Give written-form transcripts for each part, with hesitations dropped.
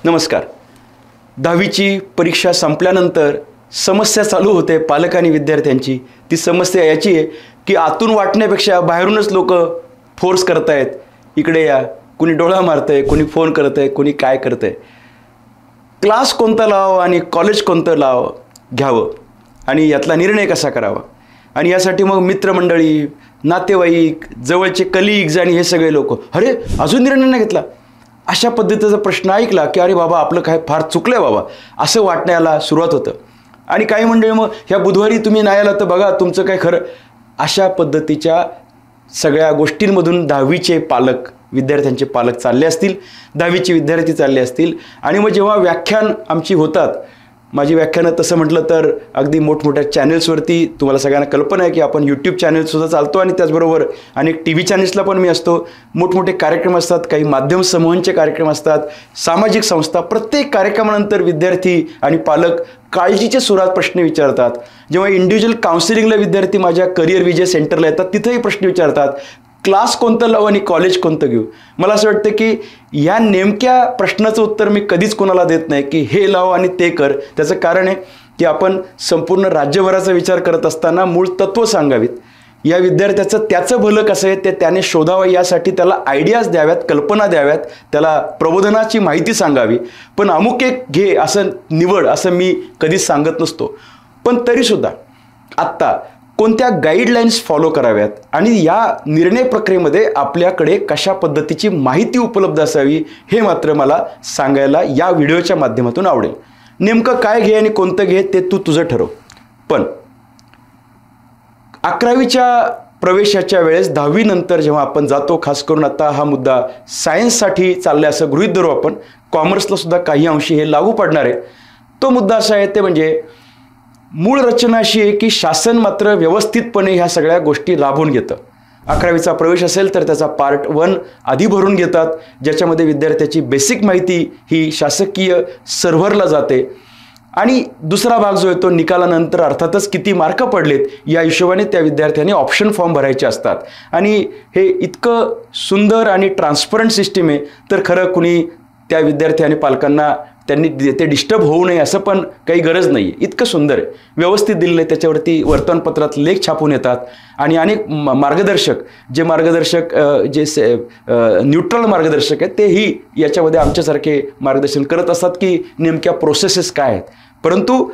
नमस्कार. 10वीची परीक्षा संपल्यानंतर समस्या चालू होते पालक आणि विद्यार्थ्यांची. ती समस्या याची आहे की आतून वाटण्यापेक्षा बाहेरूनच लोक फोर्स करतायत, इकडे या, कोणी डोळा मारतंय, कोणी फोन करतंय, कोणी काय करतंय. क्लास कोणता लावावा आणि कॉलेज कोणतं घ्यावं आणि यातला निर्णय कसा करावा. आणि यासाठी मग मित्रमंडळी, नातेवाईक, जवळचे कलिग्स आणि हे सगळे लोक, अरे अजून निर्णय नाही घेतला, अशा पद्धतीचा प्रश्न ऐकला की अरे बाबा आपलं काय फार चुकलं आहे बाबा, असं वाटण्याला सुरुवात होतं. आणि काही मंडळी मग ह्या बुधवारी तुम्ही नाही आला तर बघा तुमचं काय खरं. अशा पद्धतीच्या सगळ्या गोष्टींमधून 10वीचे पालक, विद्यार्थ्यांचे पालक चालले असतील, 10वीचे विद्यार्थी चालले असतील. आणि मग जेव्हा व्याख्यान आमची होतात, माझी व्याख्यानं तसं म्हटलं तर अगदी मोठमोठ्या चॅनल्सवरती, तुम्हाला सगळ्यांना कल्पना आहे की आपण यूट्यूब चॅनल्ससुद्धा चालतो आणि त्याचबरोबर अनेक TV चॅनल्सला पण मी असतो. मोठमोठे कार्यक्रम असतात, काही माध्यम समूहांचे कार्यक्रम असतात, सामाजिक संस्था. प्रत्येक कार्यक्रमानंतर विद्यार्थी आणि पालक काळजीच्या सुरात प्रश्न विचारतात. जेव्हा इंडिव्हिज्युअल काउन्सिलिंगला विद्यार्थी माझ्या करिअर विजय सेंटरला येतात, तिथेही प्रश्न विचारतात, क्लास कोणतं लावू आणि कॉलेज कोणतं घेऊ. मला असं वाटतं की या नेमक्या प्रश्नाचं उत्तर मी कधीच कोणाला देत नाही की हे लाव आणि ते कर. त्याचं कारण आहे की आपण संपूर्ण राज्यभराचा विचार करत असताना मूळ तत्त्व सांगावीत. या विद्यार्थ्याचं त्याचं भलं कसं आहे ते त्याने शोधावं, यासाठी त्याला आयडियाज द्याव्यात, कल्पना द्याव्यात, त्याला प्रबोधनाची माहिती सांगावी. पण अमुक एक घे असं निवड असं मी कधीच सांगत नसतो. पण तरीसुद्धा आत्ता कोणत्या गाईडलाईन्स फॉलो कराव्यात आणि या निर्णय प्रक्रियेमध्ये आपल्याकडे कशा पद्धतीची माहिती उपलब्ध असावी हे मात्र मला सांगायला या व्हिडिओच्या माध्यमातून आवडेल. नेमकं काय घे आणि कोणतं घे ते तू तुझं ठरव. पण 11वीच्या प्रवेशाच्या वेळेस 10वी नंतर जेव्हा आपण जातो, खास करून आता हा मुद्दा सायन्ससाठी चाललाय असं गृहीत धरू आपण, कॉमर्सला सुद्धा काही अंशी हे लागू पडणार आहे. तो मुद्दा असा आहे ते म्हणजे मूळ रचना अशी आहे की शासन मात्र व्यवस्थितपणे ह्या सगळ्या गोष्टी राबवून घेतं. 11वीचा प्रवेश असेल तर त्याचा पार्ट 1 आधी भरून घेतात, ज्याच्यामध्ये विद्यार्थ्याची बेसिक माहिती ही शासकीय सर्व्हरला जाते. आणि दुसरा भाग जो आहे तो निकालानंतर अर्थातच किती मार्क पडलेत या हिशोबाने त्या विद्यार्थ्यांनी ऑप्शन फॉर्म भरायचे असतात. आणि हे इतकं सुंदर आणि ट्रान्सपरंट सिस्टीम आहे तर खरं कुणी त्या विद्यार्थी आणि पालकांना त्यांनी ते डिस्टर्ब होऊ नये असं पण काही गरज नाही आहे. इतकं सुंदर आहे, व्यवस्थित दिलेलं आहे. त्याच्यावरती वर्तमानपत्रात लेख छापून येतात आणि अनेक मार्गदर्शक जे न्यूट्रल मार्गदर्शक आहेत तेही याच्यामध्ये आमच्यासारखे मार्गदर्शन करत असतात की नेमक्या प्रोसेसेस काय आहेत. परंतु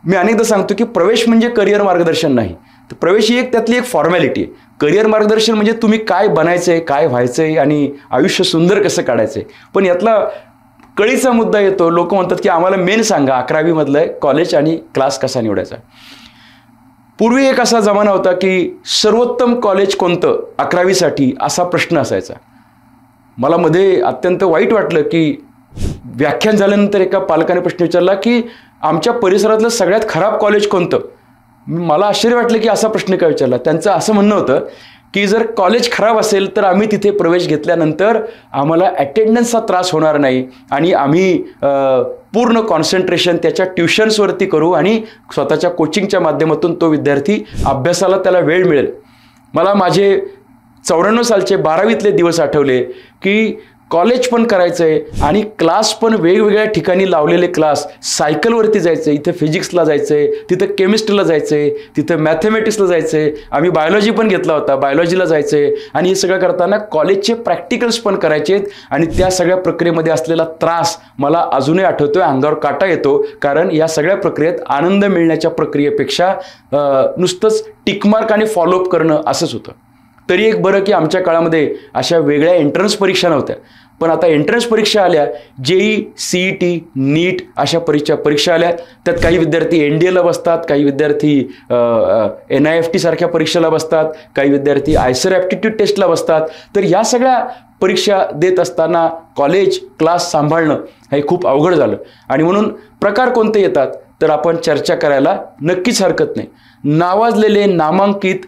मी अनेकदा सांगतो की प्रवेश म्हणजे करिअर मार्गदर्शन नाही, तर प्रवेश ही त्यातली एक फॉर्मॅलिटी आहे. करिअर मार्गदर्शन म्हणजे तुम्ही काय बनायचं आहे, काय व्हायचं आहे आणि आयुष्य सुंदर कसं काढायचं आहे. पण यातला कळीचा मुद्दा येतो, लोक म्हणतात की आम्हाला मेन सांगा 11वीमधलं कॉलेज आणि क्लास कसा निवडायचा. पूर्वी एक असा जमाना होता की सर्वोत्तम कॉलेज कोणतं 11वीसाठी असा प्रश्न असायचा. मला मध्ये अत्यंत वाईट वाटलं की व्याख्यान झाल्यानंतर एका पालकाने प्रश्न विचारला की आमच्या परिसरातलं सगळ्यात खराब कॉलेज कोणतं. मला आश्चर्य वाटलं की असा प्रश्न का विचारला. त्यांचं असं म्हणणं होतं की जर कॉलेज खराब असेल तर आम्ही तिथे प्रवेश घेतल्यानंतर आम्हाला अटेंडन्सचा त्रास होणार नाही आणि आम्ही पूर्ण कॉन्सन्ट्रेशन त्याच्या ट्युशन्सवरती करू आणि स्वतःच्या कोचिंगच्या माध्यमातून तो विद्यार्थी अभ्यासाला त्याला वेळ मिळेल. मला माझे 94 सालचे 12वीतले दिवस आठवले की कॉलेज पण करायचं आहे आणि क्लास पण वेगवेगळ्या ठिकाणी लावलेले क्लास, सायकलवरती जायचं आहे, इथं फिजिक्सला जायचं आहे, तिथं केमिस्ट्रीला जायचं आहे, तिथं मॅथमॅटिक्सला जायचं आहे, आम्ही बायोलॉजी पण घेतला होता, बायोलॉजीला जायचं आहे. आणि हे सगळं करताना कॉलेजचे प्रॅक्टिकल्स पण करायचे आहेत. आणि त्या सगळ्या प्रक्रियेमध्ये असलेला त्रास मला अजूनही आठवतोय, अंगावर काटा येतो. कारण या सगळ्या प्रक्रियेत आनंद मिळण्याच्या प्रक्रियेपेक्षा नुसतंच टिकमार्क आणि फॉलोअप करणं असंच होतं. तरी एक बरं की आमच्या काळामध्ये अशा वेगळ्या एंट्रन्स परीक्षा नव्हत्या. पण आता एंट्रन्स परीक्षा आल्या, JEE, CET, नीट अशा परीक्षा आल्या. त्यात काही विद्यार्थी NDAला बसतात, काही विद्यार्थी NIFT सारख्या परीक्षेला बसतात, काही विद्यार्थी ISER ॲप्टिट्यूड टेस्टला बसतात. तर या सगळ्या परीक्षा देत असताना कॉलेज क्लास सांभाळणं हे खूप अवघड झालं. आणि म्हणून प्रकार कोणते येतात तर आपण चर्चा करायला नक्कीच हरकत नाही. नावाजलेले नामांकित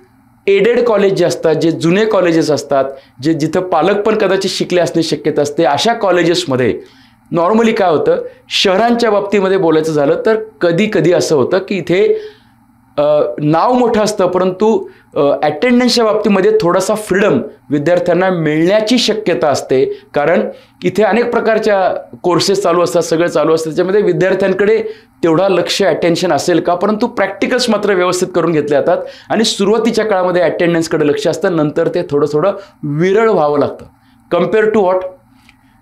एडेड कॉलेज जे असतात, जे जुने कॉलेजेस असतात, जे जिथं पालक पण कदाचित शिकले असण्याची शक्यता असते, अशा कॉलेजेसमध्ये नॉर्मली काय होतं, शहरांच्या बाबतीमध्ये बोलायचं झालं तर कधी कधी असं होतं की इथे नाव मोठं असतं, परंतु अटेंडन्सच्या बाबतीमध्ये थोडासा फ्रीडम विद्यार्थ्यांना मिळण्याची शक्यता असते. कारण इथे अनेक प्रकारच्या कोर्सेस चालू असतात, सगळं चालू असतं, त्याच्यामध्ये विद्यार्थ्यांकडे तेवढा लक्ष अटेन्शन असेल का, परंतु प्रॅक्टिकल्स मात्र व्यवस्थित करून घेतले जातात आणि सुरुवातीच्या काळामध्ये अटेंडन्सकडे लक्ष असतं, नंतर ते थोडं थोडं विरळ व्हावं लागतं. कम्पेअर टू व्हॉट,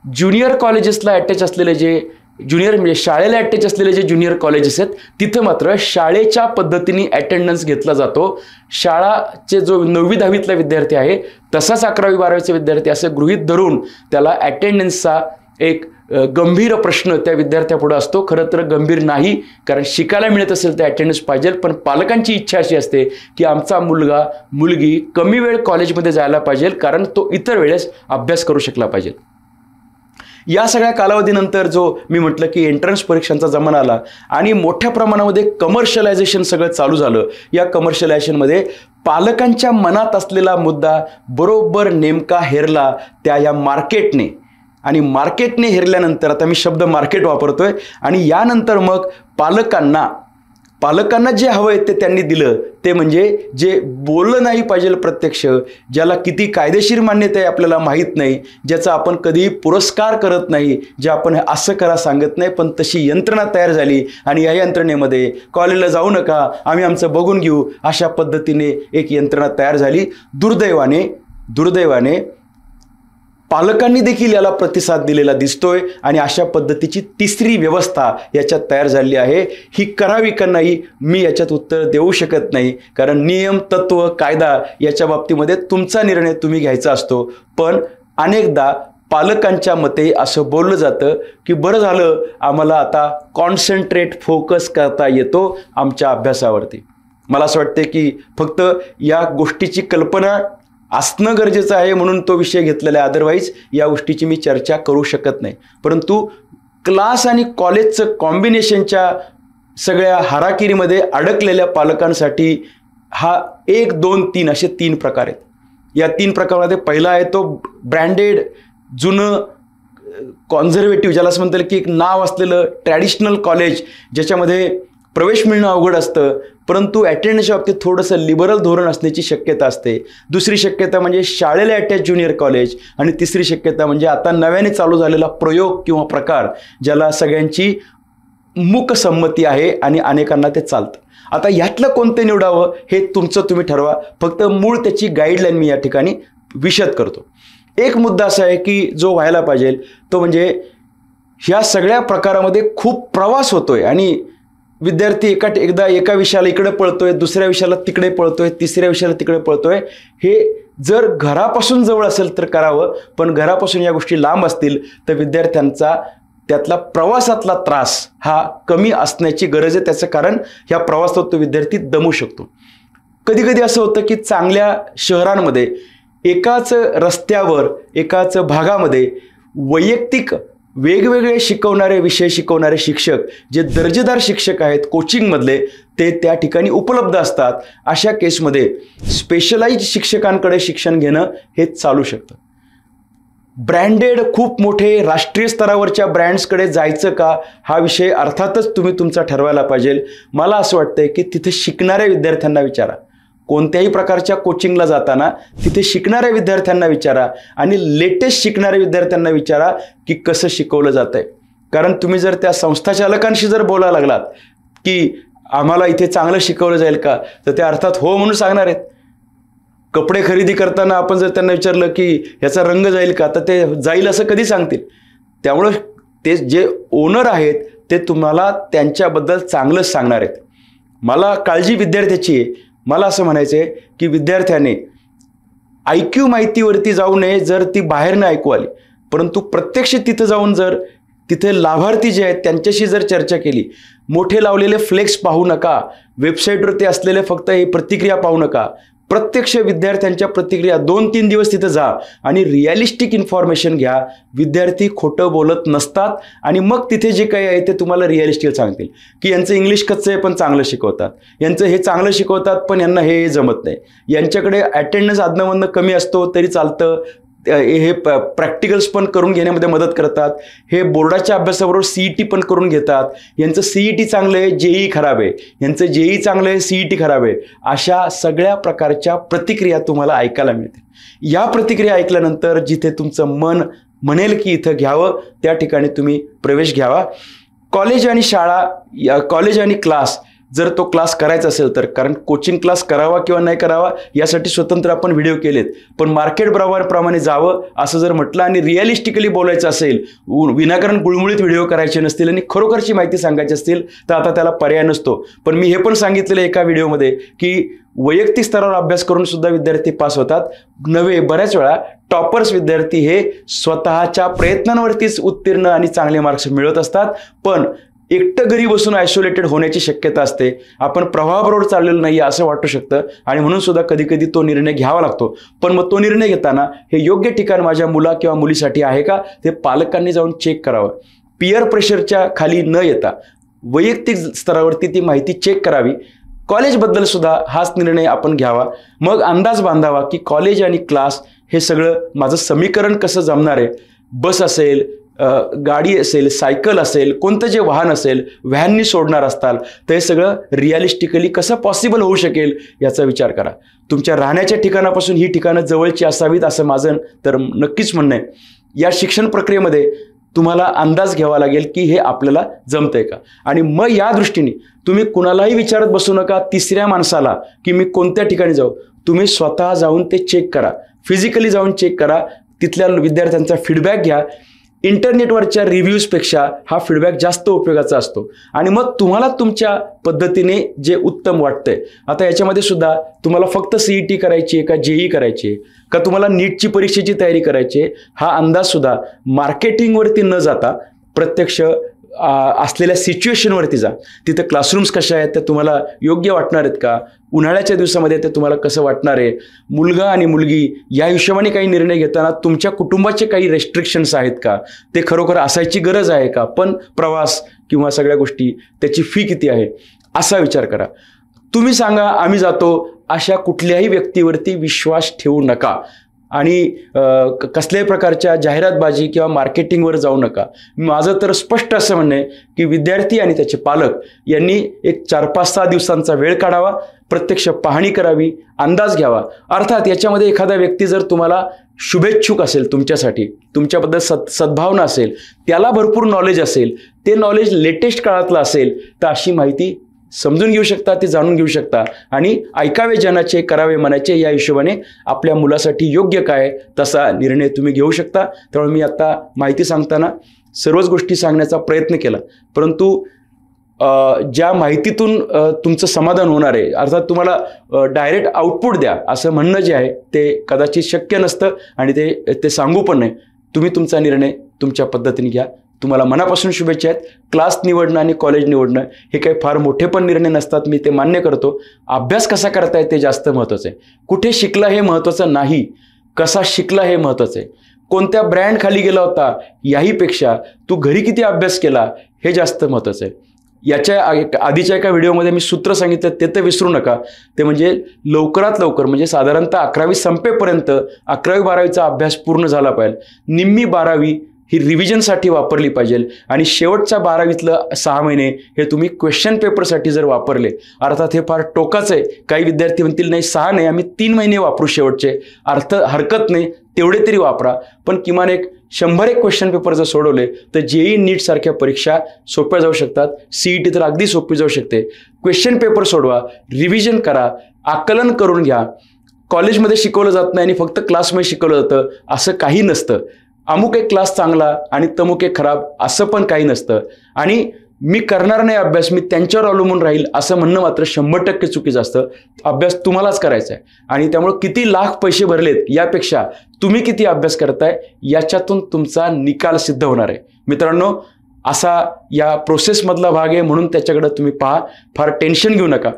ज्युनियर कॉलेजेसला अटॅच असलेले जे ज्युनियर म्हणजे शाळेला अटॅच असलेले जे ज्युनियर कॉलेजेस आहेत तिथं मात्र शाळेच्या पद्धतीने अटेंडन्स घेतला जातो. शाळाचे जो 9वी 10वीतला विद्यार्थी आहे तसाच 11वी 12वीचे विद्यार्थी असं गृहीत धरून त्याला अटेंडन्सचा एक गंभीर प्रश्न त्या विद्यार्थ्यापुढे असतो. खरं तर गंभीर नाही, कारण शिकायला मिळत असेल तर अटेंडन्स पाहिजे, पण पालकांची इच्छा अशी असते की आमचा मुलगा मुलगी कमी वेळ कॉलेजमध्ये जायला पाहिजे, कारण तो इतर वेळेस अभ्यास करू शकला पाहिजे. या सगळ्या कालावधीनंतर जो मी म्हटलं की एंट्रन्स परीक्षांचा जमाना आला आणि मोठ्या प्रमाणामध्ये कमर्शियलायझेशन सगळं चालू झालं. या कमर्शियलायझेशनमध्ये पालकांच्या मनात असलेला मुद्दा बरोबर नेमका हेरला त्या या मार्केटने, आणि मार्केटने हेरल्यानंतर, आता मी शब्द मार्केट वापरतोय, आणि यानंतर मग पालकांना जे हवं आहे ते त्यांनी दिलं. ते म्हणजे जे बोललं नाही पाहिजे प्रत्यक्ष, ज्याला किती कायदेशीर मान्यता आहे आपल्याला माहीत नाही, ज्याचा आपण कधीही पुरस्कार करत नाही, जे आपण असं करा सांगत नाही, पण तशी यंत्रणा तयार झाली आणि या यंत्रणेमध्ये कॉलेजला जाऊ नका, आम्ही आमचं बघून घेऊ, अशा पद्धतीने एक यंत्रणा तयार झाली. दुर्दैवाने पालकांनी देखील याला प्रतिसाद दिलेला दिसतोय आणि अशा पद्धतीची तिसरी व्यवस्था याच्यात तयार झाली आहे. ही करावी का नाही मी याच्यात उत्तर देऊ शकत नाही, कारण नियम, तत्व, कायदा याच्या बाबतीमध्ये तुमचा निर्णय तुम्ही घ्यायचा असतो. पण अनेकदा पालकांच्या मते असं बोललं जातं की बरं झालं, आम्हाला आता कॉन्सन्ट्रेट फोकस करता येतो आमच्या अभ्यासावरती. मला असं वाटतं की फक्त या गोष्टीची कल्पना असणं गरजेचं आहे म्हणून तो विषय घेतलेला आहे, अदरवाईज या गोष्टीची मी चर्चा करू शकत नाही. परंतु क्लास आणि कॉलेजचं कॉम्बिनेशनच्या सगळ्या हाराकिरीमध्ये अडकलेल्या पालकांसाठी हा 1, 2, 3 असे 3 प्रकार आहेत. या 3 प्रकारामध्ये पहिला आहे तो ब्रँडेड, जुनं, कॉन्झर्वेटिव्ह, ज्याला असं म्हणतात की एक नाव असलेलं ट्रॅडिशनल कॉलेज, ज्याच्यामध्ये प्रवेश मिळणं अवघड असतं, परंतु अटेंडन्सच्या बाबतीत थोडंसं लिबरल धोरण असण्याची शक्यता असते. दुसरी शक्यता म्हणजे शाळेला अटॅच ज्युनियर कॉलेज, आणि तिसरी शक्यता म्हणजे आता नव्याने चालू झालेला प्रयोग किंवा प्रकार, ज्याला सगळ्यांची मूकसंमती आहे आणि अनेकांना ते चालतं. आता यातलं कोणतं निवडावं हे तुमचं तुम्ही ठरवा, फक्त मूळ त्याची गाईडलाईन मी या ठिकाणी विशद करतो. एक मुद्दा असा आहे की जो व्हायला पाहिजे तो म्हणजे ह्या सगळ्या प्रकारामध्ये खूप प्रवास होतोय आणि विद्यार्थी एकदा एका विषयाला इकडे पळतोय, दुसऱ्या विषयाला तिकडे पळतोय, तिसऱ्या विषयाला तिकडे पळतोय. हे जर घरापासून जवळ असेल तर करावं, पण घरापासून या गोष्टी लांब असतील तर विद्यार्थ्यांचा त्यातला प्रवासातला त्रास हा कमी असण्याची गरज आहे. त्याचं कारण ह्या प्रवासात तो विद्यार्थी दमू शकतो. कधी कधी असं होतं की चांगल्या शहरांमध्ये एकाच रस्त्यावर, एकाच भागामध्ये वैयक्तिक वेगवेगळे विषय शिकवणारे शिक्षक, जे दर्जेदार शिक्षक आहेत कोचिंगमधले, ते त्या ठिकाणी उपलब्ध असतात. अशा केसमध्ये स्पेशलाइज्ड शिक्षकांकडे शिक्षण घेणं हे चालू शकतं. ब्रँडेड, खूप मोठे राष्ट्रीय स्तरावरच्या ब्रँड्सकडे जायचं का हा विषय अर्थातच तुम्ही तुमचा ठरवायला पाहिजे. मला असं वाटतंय की तिथे शिकणाऱ्या विद्यार्थ्यांना विचारा, कोणत्याही प्रकारच्या कोचिंगला जाताना तिथे शिकणाऱ्या विद्यार्थ्यांना विचारा आणि लेटेस्ट शिकणाऱ्या विद्यार्थ्यांना विचारा की कसं शिकवलं जातंय. कारण तुम्ही जर त्या संस्थाचालकांशी जर बोलायला लागलात की आम्हाला इथे चांगलं शिकवलं जाईल का, तर ते अर्थात हो म्हणून सांगणार आहेत. कपडे खरेदी करताना आपण जर त्यांना विचारलं की ह्याचा रंग जाईल का, तर ते जाईल असं कधी सांगतील. त्यामुळं ते जे ओनर आहेत ते तुम्हाला त्यांच्याबद्दल चांगलंच सांगणार आहेत. मला काळजी विद्यार्थ्याची आहे. मला असं म्हणायचं आहे की विद्यार्थ्याने IQ माहितीवरती जाऊ नये जर ती बाहेरनं ऐकू आली, परंतु प्रत्यक्ष तिथं जाऊन जर तिथे लाभार्थी जे आहेत त्यांच्याशी जर चर्चा केली, मोठे लावलेले फ्लेक्स पाहू नका, वेबसाईटवरती असलेले फक्त हे प्रतिक्रिया पाहू नका, प्रत्यक्ष विद्यार्थ्यांच्या प्रतिक्रिया 2-3 दिवस तिथं जा आणि रिअलिस्टिक इन्फॉर्मेशन घ्या. विद्यार्थी खोटं बोलत नसतात आणि मग तिथे जे काही आहे ते तुम्हाला रिअलिस्टिक सांगतील की यांचं इंग्लिश कच्चं आहे पण चांगलं शिकवतात, यांचं हे चांगलं शिकवतात पण यांना हे जमत नाही, यांच्याकडे अटेंडन्स आदनमधनं कमी असतो तरी चालतं, हे प्रॅक्टिकल्स पण करून घेण्यामध्ये मदत करतात, हे बोर्डाच्या अभ्यासाबरोबर CET पण करून घेतात, यांचं CET चांगलं आहे, JEE खराब आहे, यांचं JEE चांगलं आहे, CET खराब आहे, अशा सगळ्या प्रकारच्या प्रतिक्रिया तुम्हाला ऐकायला मिळतील. या प्रतिक्रिया ऐकल्यानंतर जिथे तुमचं मन म्हणेल की इथं घ्यावं त्या ठिकाणी तुम्ही प्रवेश घ्यावा. कॉलेज आणि शाळा, कॉलेज आणि क्लास, जर तो क्लास करायचा असेल तर, कारण कोचिंग क्लास करावा किंवा नाही करावा यासाठी स्वतंत्र आपण व्हिडिओ केलेत, पण मार्केट प्रमाणे जावं असं जर म्हटलं आणि रिअलिस्टिकली बोलायचं असेल, विनाकारण गुळमुळीत व्हिडिओ करायचे नसतील आणि खरोखरची माहिती सांगायची असतील तर आता त्याला पर्याय नसतो. पण मी हे पण सांगितलेलं एका व्हिडिओमध्ये की वैयक्तिक स्तरावर अभ्यास करून सुद्धा विद्यार्थी पास होतात. नव्हे, बऱ्याच वेळा टॉपर्स विद्यार्थी हे स्वतःच्या प्रयत्नांवरतीच उत्तीर्ण आणि चांगले मार्क्स मिळवत असतात. पण एकटं घरी बसून आयसोलेटेड होण्याची शक्यता असते, आपण प्रवाहाबरोबर चाललेलं नाही असं वाटू शकतं आणि म्हणून सुद्धा कधी कधी तो निर्णय घ्यावा लागतो. पण मग तो निर्णय घेताना हे योग्य ठिकाण माझ्या मुला किंवा मुलीसाठी आहे का ते पालकांनी जाऊन चेक करावं. पियर प्रेशरच्या खाली न येता वैयक्तिक स्तरावरती ती माहिती चेक करावी. कॉलेजबद्दल सुद्धा हाच निर्णय आपण घ्यावा. मग अंदाज बांधावा की कॉलेज आणि क्लास हे सगळं माझं समीकरण कसं जमणार आहे. बस असेल, गाडी असेल, सायकल असेल, कोणतं जे वाहन असेल, व्हॅननी सोडणार असताल तर हे सगळं रिअलिस्टिकली कसं पॉसिबल होऊ शकेल याचा विचार करा. तुमच्या राहण्याच्या ठिकाणापासून ही ठिकाणं जवळची असावीत असं माझं तर नक्कीच म्हणणं आहे. या शिक्षण प्रक्रियेमध्ये तुम्हाला अंदाज घ्यावा लागेल की हे आपल्याला जमतंय का, आणि मग या दृष्टीने तुम्ही कुणालाही विचारत बसू नका तिसऱ्या माणसाला की मी कोणत्या ठिकाणी जाऊ. तुम्ही स्वतः जाऊन ते चेक करा, फिजिकली जाऊन चेक करा, तिथल्या विद्यार्थ्यांचा फीडबॅक घ्या. इंटरनेटवरच्या रिव्ह्यूजपेक्षा हा फीडबॅक जास्त उपयोगाचा असतो आणि मग तुम्हाला तुमच्या पद्धतीने जे उत्तम वाटतंय. आता याच्यामध्ये सुद्धा तुम्हाला फक्त CET करायची आहे का JEE करायची आहे का तुम्हाला नीटची परीक्षेची तयारी करायची आहे, हा अंदाज सुद्धा मार्केटिंगवरती न जाता प्रत्यक्ष असलेल्या सिच्युएशनवरती जा. तिथं क्लासरूम्स कशा आहेत, त्या तुम्हाला योग्य वाटणार आहेत का, उन्हाळ्याच्या दिवसामध्ये ते तुम्हाला कसं वाटणार आहे, मुलगा आणि मुलगी या हिशोबाने काही निर्णय घेताना तुमच्या कुटुंबाचे काही रेस्ट्रिक्शन्स आहेत का, ते खरोखर असायची गरज आहे का, पण प्रवास किंवा सगळ्या गोष्टी त्याची फी किती आहे असा विचार करा. तुम्ही सांगा आम्ही जातो अशा कुठल्याही व्यक्तीवरती विश्वास ठेवू नका आणि कसल्याही प्रकारच्या जाहिरातबाजी किंवा मार्केटिंगवर जाऊ नका. माझं तर स्पष्ट असं म्हणणं आहे की विद्यार्थी आणि त्याचे पालक यांनी एक 4-5-6 दिवसांचा वेळ काढावा, प्रत्यक्ष पाहणी करावी, अंदाज घ्यावा. अर्थात याच्यामध्ये एखादा व्यक्ती जर तुम्हाला शुभेच्छुक असेल, तुमच्यासाठी तुमच्याबद्दल सद्भावना असेल, त्याला भरपूर नॉलेज असेल, ते नॉलेज लेटेस्ट काळातलं असेल तर अशी माहिती समजून घेऊ शकता, ते जाणून घेऊ शकता आणि ऐकावे जनाचे करावे मनाचे या हिशोबाने आपल्या मुलासाठी योग्य काय तसा निर्णय तुम्ही घेऊ शकता. त्यामुळे मी आता माहिती सांगताना सर्वच गोष्टी सांगण्याचा प्रयत्न केला, परंतु ज्या माहितीतून तुमचं समाधान होणार आहे, अर्थात तुम्हाला डायरेक्ट आउटपुट द्या असं म्हणणं जे आहे ते कदाचित शक्य नसतं आणि ते सांगू पण नाही. तुम्ही तुमचा निर्णय तुमच्या पद्धतीने घ्या. तुम्हाला मनापासून शुभेच्छा आहेत. क्लास निवडणं आणि कॉलेज निवडणं हे काही फार मोठे पण निर्णय नसतात, मी ते मान्य करतो. अभ्यास कसा करताय ते जास्त महत्त्वाचं आहे. कुठे शिकला हे महत्त्वाचं नाही, कसा शिकला हे महत्त्वाचं आहे. कोणत्या ब्रँड खाली गेला होता याहीपेक्षा तू घरी किती अभ्यास केला हे जास्त महत्त्वाचं आहे. याच्या आधीच्या एका व्हिडिओमध्ये मी सूत्र सांगितलं ते तर विसरू नका. ते म्हणजे लवकरात लवकर, म्हणजे साधारणतः 11वी संपेपर्यंत 11वी-12वीचा अभ्यास पूर्ण झाला पाहिजे. निम्मी 12वी ही रिव्हिजनसाठी वापरली पाहिजे आणि शेवटच्या 12वीतलं 6 महिने हे तुम्ही क्वेश्चन पेपरसाठी जर वापरले, अर्थात हे फार टोकाचं आहे. काही विद्यार्थी म्हणतील नाही 6 नाही आम्ही 3 महिने वापरू शेवटचे, हरकत नाही तेवढे तरी वापरा. पण किमान 100 क्वेश्चन पेपर जर सोडवले तर JEE नीट सारख्या परीक्षा सोप्या जाऊ शकतात. CET तर अगदी सोपी जाऊ शकते. क्वेश्चन पेपर सोडवा, रिव्हिजन करा, आकलन करून घ्या. कॉलेजमध्ये शिकवलं जात नाही आणि फक्त क्लासमध्ये शिकवलं जातं असं काही नसतं. अमुक एक क्लास चांगला आणि तमुक एक खराब असं पण काही नसतं. आणि मी करणार नाही अभ्यास, मी त्यांच्यावर अवलंबून राहील असं म्हणणं मात्र 100% चुकीचं असतं. अभ्यास तुम्हालाच करायचा आहे आणि त्यामुळे किती लाख पैसे भरलेत यापेक्षा तुम्ही किती अभ्यास करताय याच्यातून तुमचा निकाल सिद्ध होणार आहे. मित्रांनो, असा या प्रोसेसमधला भाग आहे, म्हणून त्याच्याकडे तुम्ही पहा. फार टेन्शन घेऊ नका,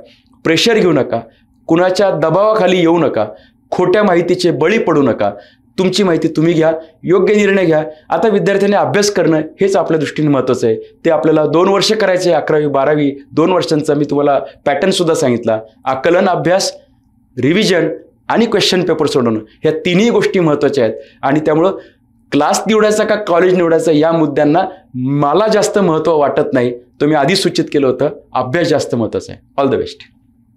प्रेशर घेऊ नका, कुणाच्या दबावाखाली येऊ नका, खोट्या माहितीचे बळी पडू नका. तुमची माहिती तुम्ही घ्या, योग्य निर्णय घ्या. आता विद्यार्थ्यांनी अभ्यास करणं हेच आपल्या दृष्टीने महत्त्वाचं आहे. ते आपल्याला 2 वर्ष करायचे आहे. 11वी-12वी 2 वर्षांचा मी तुम्हाला पॅटर्न सुद्धा सांगितला. आकलन, अभ्यास, रिव्हिजन आणि क्वेश्चन पेपर सोडवणं, ह्या तिन्ही गोष्टी महत्त्वाच्या आहेत. आणि त्यामुळं क्लास निवडायचा का कॉलेज निवडायचं या मुद्द्यांना मला जास्त महत्त्व वाटत नाही. तो मी आधी सूचित केलं होतं, अभ्यास जास्त महत्त्वाचा आहे. All the best.